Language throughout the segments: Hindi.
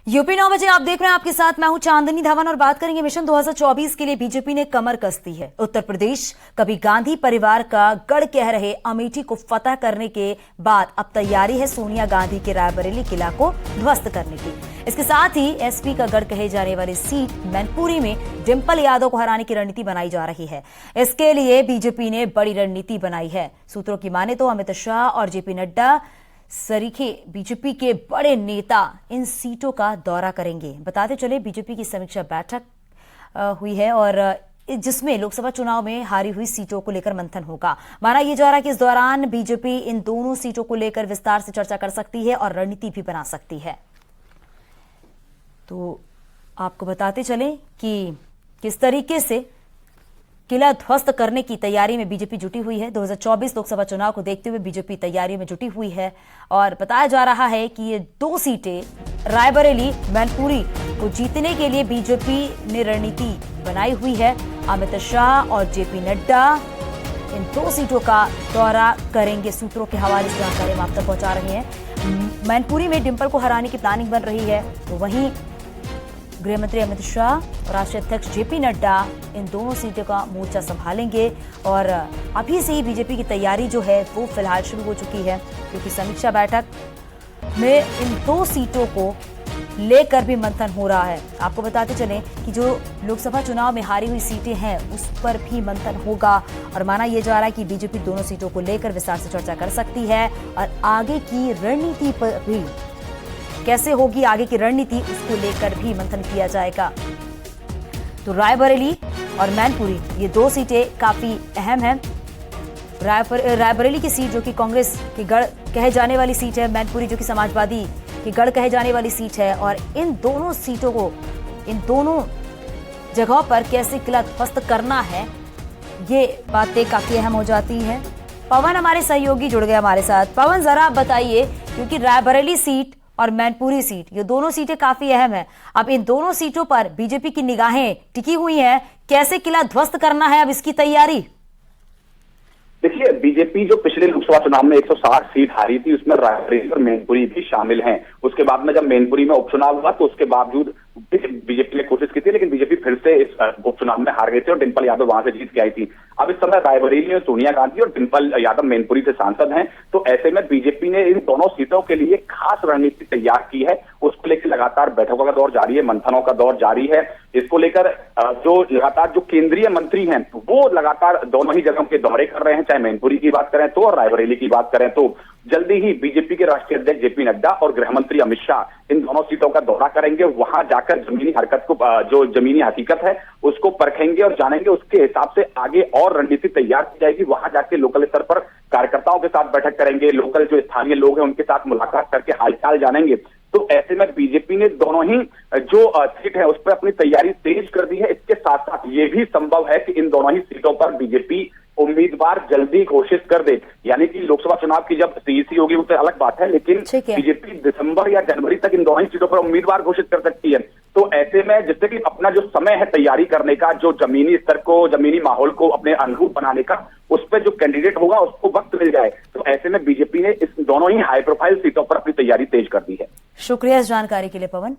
यूपी 9 बजे आप देख रहे हैं, आपके साथ मैं हूं चांदनी धवन और बात करेंगे मिशन 2024 के लिए बीजेपी ने कमर कस दी है। उत्तर प्रदेश कभी गांधी परिवार का गढ़ कह रहे अमेठी को फतह करने के बाद अब तैयारी है सोनिया गांधी के रायबरेली किला को ध्वस्त करने की। इसके साथ ही एसपी का गढ़ कहे जाने वाली सीट मैनपुरी में डिंपल यादव को हराने की रणनीति बनाई जा रही है। इसके लिए बीजेपी ने बड़ी रणनीति बनाई है। सूत्रों की माने तो अमित शाह और जेपी नड्डा सरीखे बीजेपी के बड़े नेता इन सीटों का दौरा करेंगे। बताते चले बीजेपी की समीक्षा बैठक हुई है और जिसमें लोकसभा चुनाव में हारी हुई सीटों को लेकर मंथन होगा। माना यह जा रहा है कि इस दौरान बीजेपी इन दोनों सीटों को लेकर विस्तार से चर्चा कर सकती है और रणनीति भी बना सकती है। तो आपको बताते चलें कि किस तरीके से किला ध्वस्त करने की तैयारी में बीजेपी जुटी हुई है। 2024 लोकसभा चुनाव को देखते हुए बीजेपी तैयारी में जुटी हुई है और बताया जा रहा है कि ये दो सीटें रायबरेली मैनपुरी को जीतने के लिए बीजेपी ने रणनीति बनाई हुई है। अमित शाह और जेपी नड्डा इन दो सीटों का दौरा करेंगे। सूत्रों के हवाले से जानकारी हम आप तक पहुंचा रहे हैं। मैनपुरी में डिंपल को हराने की प्लानिंग बन रही है, तो वहीं गृहमंत्री अमित शाह और राष्ट्रीय अध्यक्ष जेपी नड्डा इन दोनों सीटों का मोर्चा संभालेंगे और अभी से ही बीजेपी की तैयारी जो है वो फिलहाल शुरू हो चुकी है, क्योंकि समीक्षा बैठक में इन दो सीटों को लेकर भी मंथन हो रहा है। आपको बताते चलें कि जो लोकसभा चुनाव में हारी हुई सीटें हैं उस पर भी मंथन होगा और माना यह जा रहा है कि बीजेपी दोनों सीटों को लेकर विस्तार से चर्चा कर सकती है और आगे की रणनीति पर भी कैसे होगी, आगे की रणनीति उसको लेकर भी मंथन किया जाएगा। तो रायबरेली और मैनपुरी ये दो सीटें काफी अहम हैं। रायबरेली की सीट जो कि कांग्रेस की गढ़ कहे जाने वाली सीट है, मैनपुरी जो कि समाजवादी की गढ़ कहे जाने वाली सीट है और इन दोनों सीटों को, इन दोनों जगहों पर कैसे किला ध्वस्त करना है, ये बातें काफी अहम हो जाती हैं। पवन हमारे सहयोगी जुड़ गए हमारे साथ। पवन, जरा आप बताइए, क्योंकि रायबरेली सीट और मैनपुरी सीट ये दोनों सीटें काफी अहम है। अब इन दोनों सीटों पर बीजेपी की निगाहें टिकी हुई हैं, कैसे किला ध्वस्त करना है अब इसकी तैयारी? देखिए, बीजेपी जो पिछले लोकसभा चुनाव में 160 सीट हारी थी उसमें रायबरेली और मैनपुरी भी शामिल हैं। उसके बाद में जब मैनपुरी में उपचुनाव हुआ तो उसके बावजूद बीजेपी ने कोशिश की थी, लेकिन बीजेपी फिर से इस उपचुनाव में हार गई थी और डिंपल यादव वहां से जीत के आई थी। अब इस समय रायबरेली में सोनिया गांधी और डिंपल यादव मैनपुरी से सांसद हैं, तो ऐसे में बीजेपी ने इन दोनों सीटों के लिए खास रणनीति तैयार की है। उसको लेकर लगातार बैठकों का दौर जारी है, मंथनों का दौर जारी है। इसको लेकर जो लगातार जो केंद्रीय मंत्री हैं वो लगातार दोनों ही जगहों के दौरे कर रहे हैं, चाहे मैनपुरी की बात करें तो और रायबरेली की बात करें तो। जल्दी ही बीजेपी के राष्ट्रीय अध्यक्ष जेपी नड्डा और गृहमंत्री अमित शाह इन दोनों सीटों का दौरा करेंगे। वहां जाकर जमीनी हरकत को, जो जमीनी हकीकत है उसको परखेंगे और जानेंगे। उसके हिसाब से आगे और रणनीति तैयार की जाएगी। वहां जाके लोकल स्तर पर कार्यकर्ताओं के साथ बैठक करेंगे, लोकल जो स्थानीय लोग हैं उनके साथ मुलाकात करके हालचाल जानेंगे। तो ऐसे में बीजेपी ने दोनों ही जो सीट है उस पर अपनी तैयारी तेज कर दी है। इसके साथ साथ ये भी संभव है कि इन दोनों ही सीटों पर बीजेपी उम्मीदवार जल्दी घोषित कर दे, यानी कि लोकसभा चुनाव की जब सीईसी होगी वो तो अलग बात है, लेकिन बीजेपी दिसंबर या जनवरी तक इन दोनों ही सीटों पर उम्मीदवार घोषित कर सकती है। तो ऐसे में जिससे कि अपना जो समय है तैयारी करने का, जो जमीनी स्तर को, जमीनी माहौल को अपने अनुरूप बनाने का, उस पर जो कैंडिडेट होगा उसको वक्त मिल जाए। तो ऐसे में बीजेपी ने इस दोनों ही हाई प्रोफाइल सीटों पर अपनी तैयारी तेज कर दी है। शुक्रिया इस जानकारी के लिए पवन।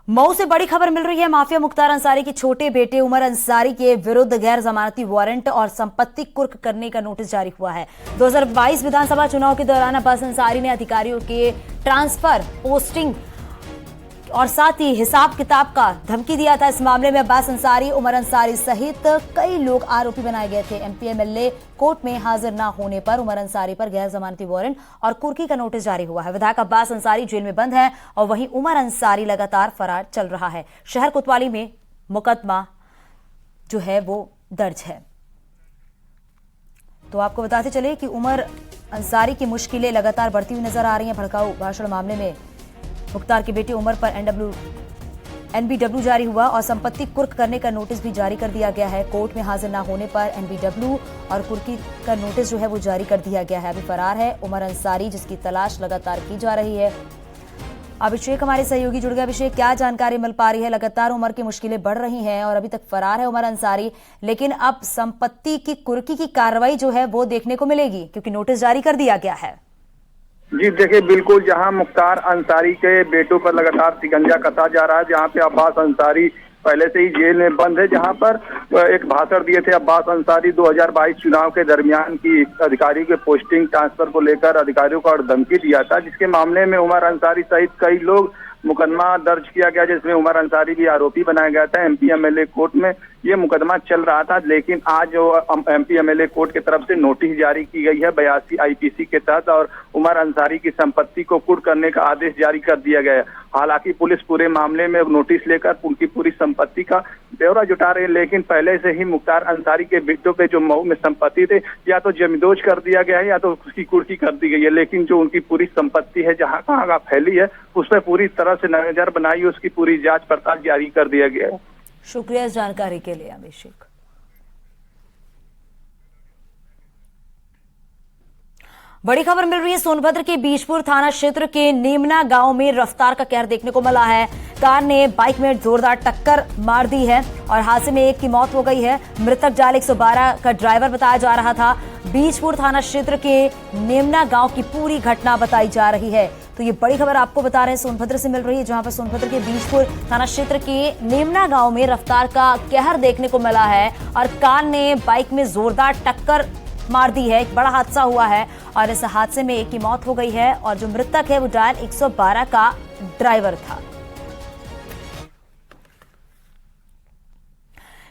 मऊ से बड़ी खबर मिल रही है। माफिया मुख्तार अंसारी के छोटे बेटे उमर अंसारी के विरुद्ध गैर जमानती वारंट और संपत्ति कुर्क करने का नोटिस जारी हुआ है। 2022 विधानसभा चुनाव के दौरान अब्बास अंसारी ने अधिकारियों के ट्रांसफर, पोस्टिंग और साथ ही हिसाब किताब का धमकी दिया था। इस मामले में अब्बास अंसारी, उमर अंसारी सहित कई लोग आरोपी बनाए गए थे। एमपी एमएलए कोर्ट में हाजिर न होने पर उमर अंसारी पर गैर जमानती वारंट और कुर्की का नोटिस जारी हुआ है। विधायक अब्बास अंसारी जेल में बंद है और वहीं उमर अंसारी लगातार फरार चल रहा है। शहर कोतवाली में मुकदमा जो है वो दर्ज है। तो आपको बताते चले कि उमर अंसारी की मुश्किलें लगातार बढ़ती हुई नजर आ रही हैं। भड़काऊ भाषण मामले में मुख्तार के बेटे उमर पर एनबीडब्ल्यू जारी हुआ और संपत्ति कुर्क करने का नोटिस भी जारी कर दिया गया है। कोर्ट में हाजिर न होने पर एनबीडब्ल्यू और कुर्की का नोटिस जो है वो जारी कर दिया गया है। अभी फरार है उमर अंसारी, जिसकी तलाश लगातार की जा रही है। अभिषेक हमारे सहयोगी जुड़ गए। अभिषेक, क्या जानकारी मिल पा रही है? लगातार उमर की मुश्किलें बढ़ रही हैं और अभी तक फरार है उमर अंसारी, लेकिन अब संपत्ति की कुर्की की कार्रवाई जो है वो देखने को मिलेगी क्योंकि नोटिस जारी कर दिया गया है। जी देखिए, बिल्कुल जहां मुख्तार अंसारी के बेटों पर लगातार शिकंजा कसा जा रहा है, जहां पे अब्बास अंसारी पहले से ही जेल में बंद है, जहां पर एक भाषण दिए थे अब्बास अंसारी 2022 चुनाव के दरमियान की अधिकारियों के पोस्टिंग ट्रांसफर को लेकर अधिकारियों को और धमकी दिया था, जिसके मामले में उमर अंसारी सहित कई लोग मुकदमा दर्ज किया गया, जिसमें उमर अंसारी भी आरोपी बनाया गया था। एमपी एमएलए कोर्ट में ये मुकदमा चल रहा था, लेकिन आज जो एमपी एमएलए कोर्ट की तरफ से नोटिस जारी की गई है 82 आईपीसी के तहत और उमर अंसारी की संपत्ति को कुर्क करने का आदेश जारी कर दिया गया है। हालांकि पुलिस पूरे मामले में नोटिस लेकर उनकी पूरी संपत्ति का ब्यौरा जुटा रही है, लेकिन पहले से ही मुख्तार अंसारी के बेटों पे जो मऊ में संपत्ति थे या तो जमींदोज कर दिया गया है या तो उसकी कुर्की कर दी गई है, लेकिन जो उनकी पूरी संपत्ति है जहां कहां फैली है उस पर पूरी तरह से नजर बनाई, उसकी पूरी जांच पड़ताल जारी कर दिया गया है। शुक्रिया इस जानकारी के लिए अभिषेक। बड़ी खबर मिल रही है सोनभद्र के बीजपुर थाना क्षेत्र के नेमना गांव में रफ्तार का कहर देखने को मिला है। कार ने बाइक में जोरदार टक्कर मार दी है और हादसे में एक की मौत हो गई है। मृतक जाल 112 का ड्राइवर बताया जा रहा था। बीजपुर थाना क्षेत्र के नेमना गांव की पूरी घटना बताई जा रही है। तो ये बड़ी खबर आपको बता रहे हैं सोनभद्र से मिल रही है, जहां पर सोनभद्र के बीजपुर थाना क्षेत्र के नेमना गांव में रफ्तार का कहर देखने को मिला है और कार ने बाइक में जोरदार टक्कर मार दी है। एक बड़ा हादसा हुआ है और इस हादसे में एक की मौत हो गई है और जो मृतक है वो डायल 112 का ड्राइवर था।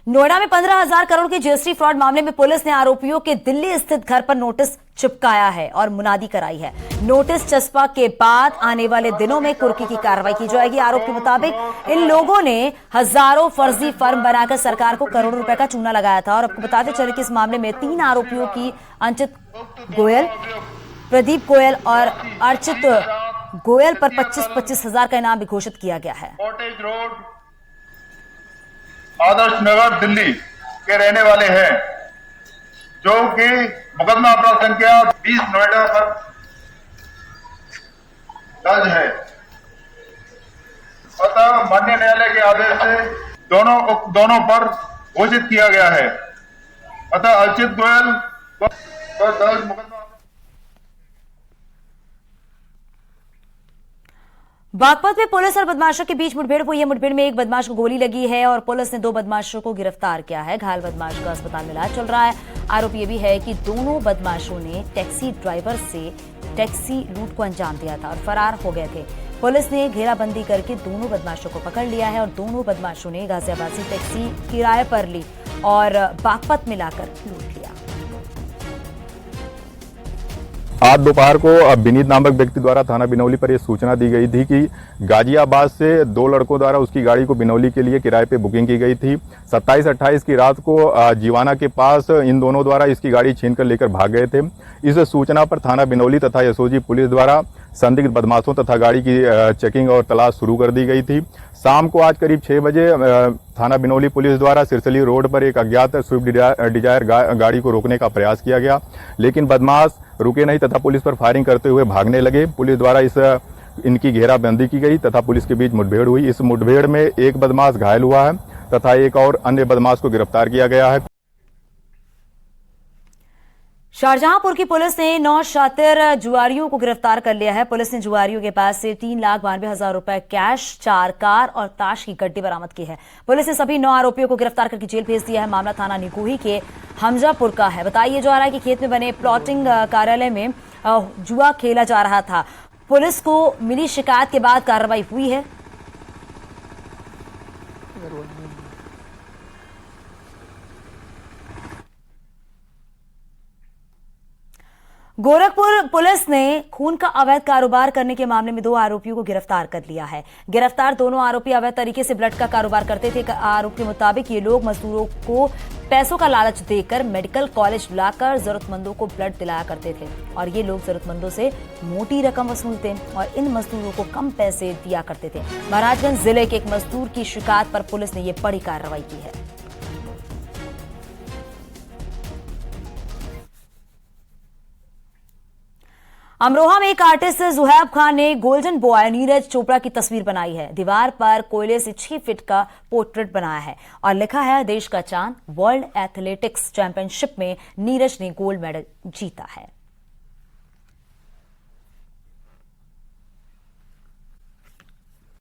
नोएडा में 15,000 करोड़ के जीएसटी फ्रॉड मामले में पुलिस ने आरोपियों के दिल्ली स्थित घर पर नोटिस चिपकाया है और मुनादी कराई है। नोटिस चस्पा के बाद आने वाले दिनों में कुर्की की कार्रवाई की जाएगी। आरोप के मुताबिक इन लोगों ने हजारों फर्जी फर्म बनाकर सरकार को करोड़ों रुपए का चूना लगाया था। और आपको बताते चले कि इस मामले में 3 आरोपियों की अंचित गोयल, प्रदीप गोयल और अर्चित गोयल पर 25-25 हजार का इनाम भी घोषित किया गया है। आदर्श नगर दिल्ली के रहने वाले हैं, जो कि मुकदमा अपराध संख्या 20 नोएडा पर दर्ज है। अतः माननीय न्यायालय के आदेश से दोनों पर घोषित किया गया है। अतः अर्चित गोयल पर दर्ज मुकदमा। बागपत में पुलिस और बदमाशों के बीच मुठभेड़ हुई है। मुठभेड़ में एक बदमाश को गोली लगी है और पुलिस ने 2 बदमाशों को गिरफ्तार किया है। घायल बदमाश का अस्पताल में इलाज चल रहा है। आरोप यह भी है कि दोनों बदमाशों ने टैक्सी ड्राइवर से टैक्सी लूट को अंजाम दिया था और फरार हो गए थे। पुलिस ने घेराबंदी करके दोनों बदमाशों को पकड़ लिया है और दोनों बदमाशों ने गाजियाबाद से टैक्सी किराए पर ली और बागपत में लाकर लूट लिया। आज दोपहर को विनीत नामक व्यक्ति द्वारा थाना बिनौली पर यह सूचना दी गई थी कि गाजियाबाद से 2 लड़कों द्वारा उसकी गाड़ी को बिनौली के लिए किराए पे बुकिंग की गई थी। 27-28 की रात को जीवाना के पास इन दोनों द्वारा इसकी गाड़ी छीनकर लेकर भाग गए थे। इस सूचना पर थाना बिनौली तथा एसओजी पुलिस द्वारा संदिग्ध बदमाशों तथा गाड़ी की चेकिंग और तलाश शुरू कर दी गई थी। शाम को आज करीब 6 बजे थाना बिनौली पुलिस द्वारा सिरसली रोड पर एक अज्ञात स्विफ्ट डिजायर गाड़ी को रोकने का प्रयास किया गया, लेकिन बदमाश रुके नहीं तथा पुलिस पर फायरिंग करते हुए भागने लगे। पुलिस द्वारा इनकी घेराबंदी की गई तथा पुलिस के बीच मुठभेड़ हुई। इस मुठभेड़ में एक बदमाश घायल हुआ है तथा एक और अन्य बदमाश को गिरफ्तार किया गया है। शाहजहांपुर की पुलिस ने 9 शातिर जुआरियों को गिरफ्तार कर लिया है। पुलिस ने जुआरियों के पास से 3,92,000 रुपए कैश, 4 कार और ताश की गड्डी बरामद की है। पुलिस ने सभी 9 आरोपियों को गिरफ्तार करके जेल भेज दिया है। मामला थाना निकोही के हमजापुर का है। बताया जा रहा है कि खेत में बने प्लॉटिंग कार्यालय में जुआ खेला जा रहा था। पुलिस को मिली शिकायत के बाद कार्रवाई हुई है। गोरखपुर पुलिस ने खून का अवैध कारोबार करने के मामले में 2 आरोपियों को गिरफ्तार कर लिया है। गिरफ्तार दोनों आरोपी अवैध तरीके से ब्लड का कारोबार करते थे। आरोप के मुताबिक ये लोग मजदूरों को पैसों का लालच देकर मेडिकल कॉलेज बुलाकर जरूरतमंदों को ब्लड दिलाया करते थे और ये लोग जरूरतमंदों से मोटी रकम वसूलते और इन मजदूरों को कम पैसे दिया करते थे। महाराजगंज जिले के एक मजदूर की शिकायत पर पुलिस ने यह बड़ी कार्रवाई की है। अमरोहा में एक आर्टिस्ट जुहैब खान ने गोल्डन बॉय नीरज चोपड़ा की तस्वीर बनाई है। दीवार पर कोयले से 6 फीट का पोर्ट्रेट बनाया है और लिखा है, देश का चांद। वर्ल्ड एथलेटिक्स चैंपियनशिप में नीरज ने गोल्ड मेडल जीता है।